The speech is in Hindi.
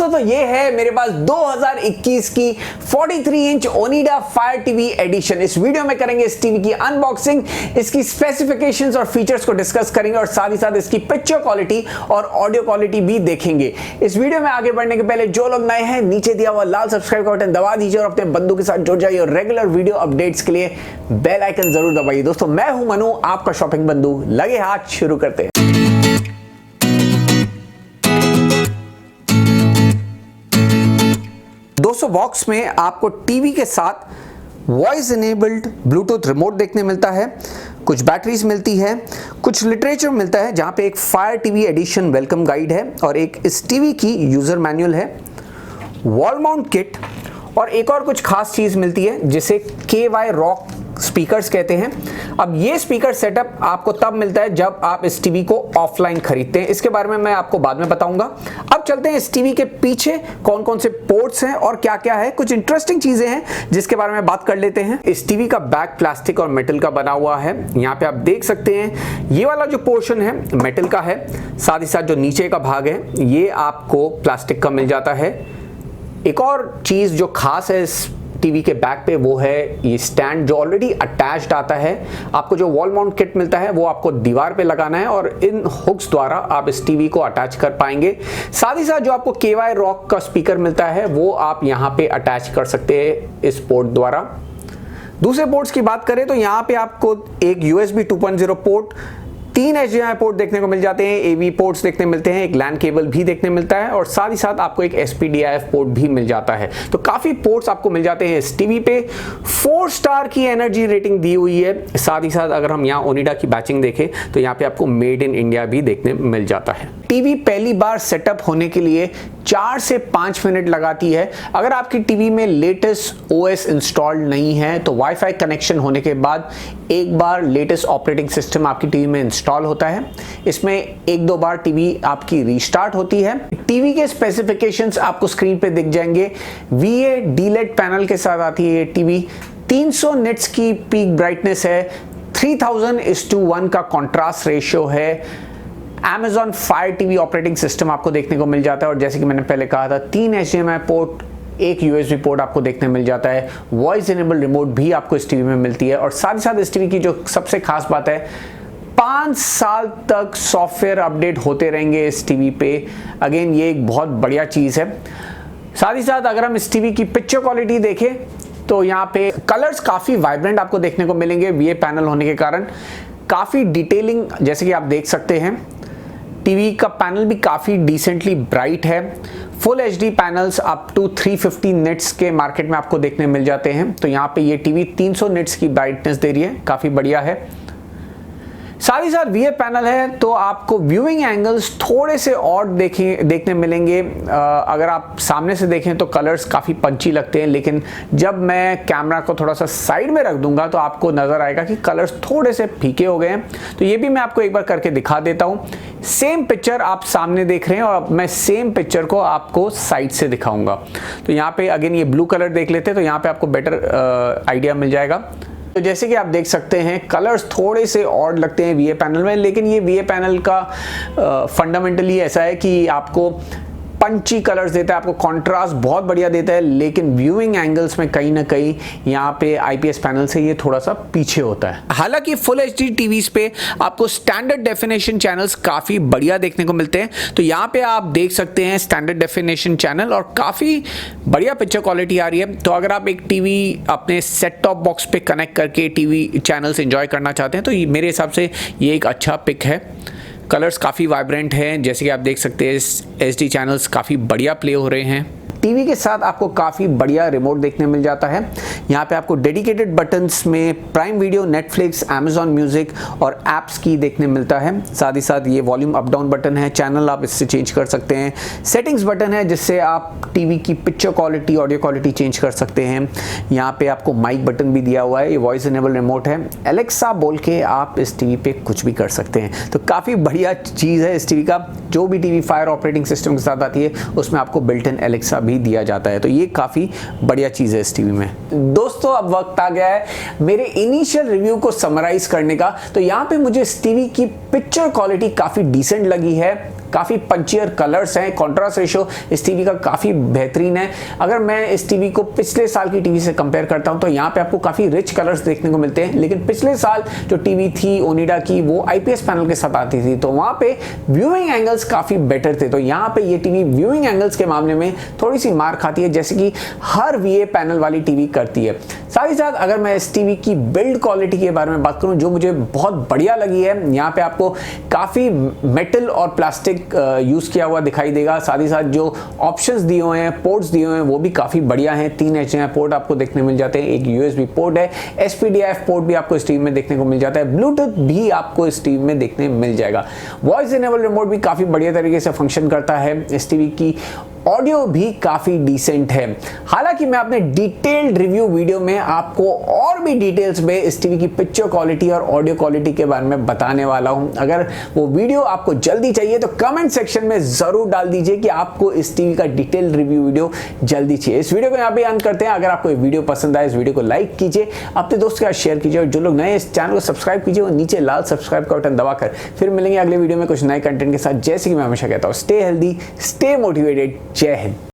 दोस्तों ये है मेरे पास 2021 की 43 inch Onida fire TV edition. इस वीडियो में करेंगे इस टीवी की अनबॉक्सिंग, इसकी स्पेसिफिकेशंस और फीचर्स को डिस्कस करेंगे और साथ ही साथ इसकी पिक्चर क्वालिटी और ऑडियो क्वालिटी भी देखेंगे। इस वीडियो में आगे बढ़ने के पहले जो लोग नए हैं नीचे दिया हुआ लाल सब्सक्राइब का बटन दबा दीजिए और अपने बंधु के साथ जुड़ जाइए और रेगुलर वीडियो अपडेट्स के लिए बेल आइकन जरूर दबाइए। दोस्तों मैं हूं मनु, आपका शॉपिंग बंधु। लगे हाथ, शुरू करते हैं। दोस्तों बॉक्स में आपको टीवी के साथ वॉइस इनेबल्ड ब्लूटूथ रिमोट देखने मिलता है, कुछ बैटरीज मिलती है, कुछ लिटरेचर मिलता है जहां पे एक fire TV edition welcome guide है और एक इस टीवी की यूजर मैनुअल है, वॉल माउंट किट और एक और कुछ खास चीज मिलती है जिसे KY रॉक स्पीकर्स कहते हैं। अब ये स्पीकर सेटअप आपको तब मिलता है जब आप इस टीवी को ऑफलाइन खरीदते हैं, इसके बारे में मैं आपको बाद में बताऊंगा। अब चलते हैं इस टीवी के पीछे कौन कौन से पोर्ट्स हैं और क्या क्या है, कुछ इंटरेस्टिंग चीजें हैं जिसके बारे में बात कर लेते हैं। इस टीवी का बैक प्लास्टिक और मेटल का बना हुआ है। यहाँ पे आप देख सकते हैं ये वाला जो पोर्शन है मेटल का है, साथ ही साथ जो नीचे का भाग है ये आपको प्लास्टिक का मिल जाता है। एक और चीज जो खास है इस टीवी के बैक पे वो है ये स्टैंड जो ऑलरेडी अटैच्ड आता है। आपको जो वॉल माउंट किट मिलता है वो आपको दीवार पे लगाना है और इन हुक्स द्वारा आप इस टीवी को अटैच कर पाएंगे। साथ ही साथ जो आपको KY रॉक का स्पीकर मिलता है वो आप यहाँ पे अटैच कर सकते हैं इस पोर्ट द्वारा। दूसरे पोर्ट्स की बात करें तो यहाँ पे आपको एक USB 2.0 पोर्ट, 3 HDMI पोर्ट देखने को मिल जाते हैं, AV पोर्ट्स देखने मिलते हैं, एक LAN केबल भी देखने मिलता है और साथ ही साथ आपको एक SPDIF पोर्ट भी मिल जाता है। तो काफी पोर्ट्स आपको मिल जाते हैं इस टीवी पे। 4 स्टार की एनर्जी रेटिंग दी हुई है। साथ ही साथ अगर हम यहाँ ओनिडा की बैचिंग देखें तो यहाँ पे आपको मेड इन इंडिया भी देखने मिल जाता है। टीवी पहली बार सेटअप होने के लिए 4 से 5 मिनट लगाती है। अगर आपकी टीवी में लेटेस्ट OS इंस्टॉल्ड नहीं है तो वाईफाई कनेक्शन होने के बाद एक बार लेटेस्ट ऑपरेटिंग सिस्टम आपकी टीवी में इंस्टॉल होता है। इसमें 1-2 बार टीवी आपकी रीस्टार्ट होती है। टीवी के स्पेसिफिकेशंस आपको स्क्रीन पे दिख जाएंगे। VA D-LED पैनल के साथ आती है ये टीवी। 300 निट्स की पीक ब्राइटनेस है, 3000:1 का कॉन्ट्रास्ट रेशियो है। Amazon Fire TV operating system आपको देखने को मिल जाता है और जैसे कि मैंने पहले कहा था 3 HDMI पोर्ट, एक USB पोर्ट आपको देखने मिल जाता है। वॉइस इनेबल रिमोट भी आपको इस टीवी में मिलती है और साथ ही साथ इस टीवी की जो सबसे खास बात है 5 साल तक सॉफ्टवेयर अपडेट होते रहेंगे इस टीवी पे। अगेन ये एक बहुत बढ़िया चीज़ है। साथ ही साथ अगर हम इस टीवी की पिक्चर क्वालिटी देखें तो यहाँ पे कलर्स काफ़ी वाइब्रेंट आपको देखने को मिलेंगे VA पैनल होने के कारण। काफ़ी डिटेलिंग जैसे कि आप देख सकते हैं, टीवी का पैनल भी काफ़ी डिसेंटली ब्राइट है। Full HD panels up to 350 nits के मार्केट में आपको देखने मिल जाते हैं। तो यहाँ पे ये टीवी 300 निट्स की ब्राइटनेस दे रही है, काफ़ी बढ़िया है। साथ ही साथ VA पैनल है तो आपको व्यूइंग एंगल्स थोड़े से और देखने मिलेंगे। अगर आप सामने से देखें तो कलर्स काफ़ी पंची लगते हैं, लेकिन जब मैं कैमरा को थोड़ा सा साइड में रख दूंगा तो आपको नज़र आएगा कि कलर्स थोड़े से फीके हो गए हैं। तो ये भी मैं आपको एक बार करके दिखा देता हूँ। सेम पिक्चर आप सामने देख रहे हैं और मैं सेम पिक्चर को आपको साइड से दिखाऊंगा। तो यहाँ पे अगेन ये ब्लू कलर देख लेते हैं तो यहाँ पे आपको बेटर आइडिया मिल जाएगा। तो जैसे कि आप देख सकते हैं कलर्स थोड़े से ऑड लगते हैं VA पैनल में, लेकिन ये VA पैनल का फंडामेंटली ऐसा है कि आपको पंची कलर्स देता है, आपको कॉन्ट्रास्ट बहुत बढ़िया देता है, लेकिन व्यूइंग एंगल्स में कहीं ना कहीं यहाँ पे IPS पैनल से ये थोड़ा सा पीछे होता है। हालांकि फुल HD टीवीज पे आपको स्टैंडर्ड डेफिनेशन चैनल्स काफ़ी बढ़िया देखने को मिलते हैं। तो यहाँ पे आप देख सकते हैं स्टैंडर्ड डेफिनेशन चैनल और काफ़ी बढ़िया पिक्चर क्वालिटी आ रही है। तो अगर आप एक टीवी अपने सेट टॉप बॉक्स पे कनेक्ट करके टीवी चैनल्स एंजॉय करना चाहते हैं तो मेरे हिसाब से ये एक अच्छा पिक है। कलर्स काफ़ी वाइब्रेंट हैं, जैसे कि आप देख सकते हैं SD चैनल्स काफ़ी बढ़िया प्ले हो रहे हैं। टीवी के साथ आपको काफ़ी बढ़िया रिमोट देखने मिल जाता है। यहाँ पे आपको डेडिकेटेड बटन्स में prime video, Netflix, Amazon music और एप्स की देखने मिलता है। साथ ही साथ ये वॉल्यूम अप डाउन बटन है, चैनल आप इससे चेंज कर सकते हैं। सेटिंग्स बटन है जिससे आप टीवी की picture quality, audio quality change कर सकते हैं। यहाँ पे आपको माइक बटन भी दिया हुआ है, ये वॉइस इनेबल रिमोट है। एलेक्सा बोल के आप इस टीवी पे कुछ भी कर सकते हैं। तो काफ़ी बढ़िया चीज़ है इस टीवी का। जो भी टीवी फायर ऑपरेटिंग सिस्टम के साथ आती है उसमें आपको बिल्ट इन एलेक्सा भी दिया जाता है। तो ये काफ़ी बढ़िया चीज़ है इस टीवी में। दोस्तों अब वक्त आ गया है मेरे इनिशियल रिव्यू को समराइज करने का। तो यहाँ पे मुझे इस टीवी की पिक्चर क्वालिटी काफ़ी डिसेंट लगी है। काफ़ी पंचियर कलर्स हैं, कॉन्ट्रास्ट रेशो इस टीवी का काफ़ी बेहतरीन है। अगर मैं इस टीवी को पिछले साल की टीवी से कंपेयर करता हूं तो यहाँ पे आपको काफ़ी रिच कलर्स देखने को मिलते हैं, लेकिन पिछले साल जो टीवी थी ओनिडा की वो आईपीएस पैनल के साथ आती थी, तो वहाँ पे व्यूइंग एंगल्स काफ़ी बेटर थे। तो यहाँ पे ये टीवी व्यूइंग एंगल्स के मामले में थोड़ी सी मार खाती है, जैसे कि हर वीए पैनल वाली टीवी करती है। साथ ही साथ अगर मैं इस टीवी की बिल्ड क्वालिटी के बारे में बात करूं, जो मुझे बहुत बढ़िया लगी है, यहाँ पे आपको काफ़ी मेटल और प्लास्टिक यूज़ किया हुआ दिखाई देगा। साथ ही साथ जो ऑप्शंस दिए हुए हैं, पोर्ट्स दिए हुए हैं, वो भी काफ़ी बढ़िया हैं। 3 HDMI पोर्ट आपको देखने मिल जाते हैं, एक USB पोर्ट है, SPDIF पोर्ट भी आपको इस टीवी में देखने को मिल जाता है, ब्लूटूथ भी आपको इस टीवी में देखने मिल जाएगा। वॉइस इनेबल रिमोट भी काफ़ी बढ़िया तरीके से फंक्शन करता है। इस टीवी की ऑडियो भी काफ़ी डिसेंट है। हालांकि मैं अपने डिटेल्ड रिव्यू वीडियो में आपको और भी डिटेल्स में इस टीवी की पिक्चर क्वालिटी और ऑडियो क्वालिटी के बारे में बताने वाला हूं। अगर वो वीडियो आपको जल्दी चाहिए तो कमेंट सेक्शन में ज़रूर डाल दीजिए कि आपको इस टीवी का डिटेल्ड रिव्यू वीडियो जल्दी चाहिए। इस वीडियो को यहाँ पे अंत करते हैं। अगर आपको ये वीडियो पसंद आए, इस वीडियो को लाइक कीजिए, अपने दोस्त के साथ शेयर कीजिए, और जो लोग नए इस चैनल को सब्सक्राइब कीजिए और नीचे लाल सब्सक्राइब का बटन दबाकर। फिर मिलेंगे अगले वीडियो में कुछ नए कंटेंट के साथ। जैसे कि मैं हमेशा कहता हूँ, स्टे हेल्दी, स्टे मोटिवेटेड। जय हिंद।